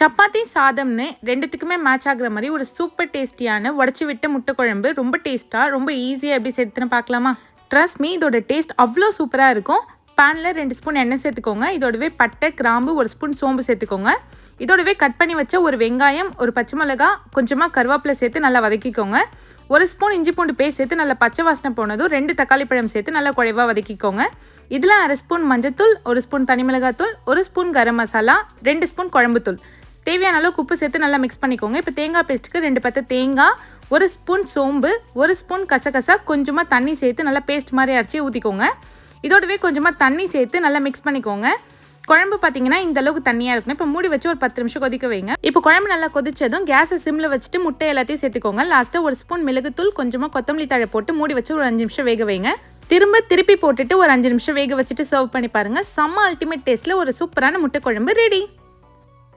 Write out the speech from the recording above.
சப்பாத்தி சாதம்னு ரெண்டுத்துக்குமே மேட்ச் ஆகுற மாதிரி ஒரு சூப்பர் டேஸ்டியான உடச்சி விட்ட முட்டை குழம்பு ரொம்ப டேஸ்ட்டாக ரொம்ப ஈஸியாக எப்படி சேர்த்துன்னு பார்க்கலாமா? ட்ரஸ்ட் மீ, இதோட டேஸ்ட் அவ்வளோ சூப்பராக இருக்கும். பேனில் 2 ஸ்பூன் எண்ணெய் சேர்த்துக்கோங்க. இதோடவே பட்டை, கிராம்பு, 1 ஸ்பூன் சோம்பு சேர்த்துக்கோங்க. இதோடவே கட் பண்ணி வச்ச ஒரு வெங்காயம், ஒரு பச்சை மிளகா, கொஞ்சமாக கருவேப்பிலை சேர்த்து நல்லா வதக்கிக்கோங்க. 1 ஸ்பூன் இஞ்சி பூண்டு பேஸ்ட் சேர்த்து நல்லா பச்சை வாசனை போனதும் 2 தக்காளி பழம் சேர்த்து நல்லா குழைவாக வதக்கிக்கோங்க. இதில் 1/2 ஸ்பூன் மஞ்சத்தூள், 1 ஸ்பூன் தனி மிளகாத்தூள், 1 ஸ்பூன் கரம் மசாலா, 2 ஸ்பூன் குழம்புத்தூள், தேவையான அளவுக்கு உப்பு சேர்த்து நல்லா மிக்ஸ் பண்ணிக்கோங்க. இப்போ தேங்காய் பேஸ்ட்டுக்கு 2 பத்தை தேங்காய், 1 ஸ்பூன் சோம்பு, 1 ஸ்பூன் கசகசா, கொஞ்சமாக தண்ணி சேர்த்து நல்லா பேஸ்ட் மாதிரி அரைச்சி ஊற்றிக்கோங்க. இதோடவே கொஞ்சமாக தண்ணி சேர்த்து நல்லா மிக்ஸ் பண்ணிக்கோங்க. குழம்பு பார்த்தீங்கன்னா இந்த அளவுக்கு தண்ணியாக இருக்கணும். இப்போ மூடி வச்சு ஒரு 10 நிமிஷம் கொதிக்க வைங்க. இப்போ குழம்பு நல்லா கொதிச்சதும் கேஸை சிம்மில் வச்சுட்டு முட்டை எல்லாத்தையும் சேர்த்துக்கோங்க. லாஸ்ட்டாக 1 ஸ்பூன் மிளகுத்தூள், கொஞ்சமாக கொத்தமல்லி தழை போட்டு மூடி வச்சு ஒரு 5 நிமிஷம் வேக வைங்க. திருப்பி போட்டுட்டு ஒரு 5 நிமிஷம் வேக வச்சுட்டு சர்வ் பண்ணி பாருங்கள். செம்ம அல்டிமேட் டேஸ்ட்டில் ஒரு சூப்பரான முட்டை குழம்பு ரெடி.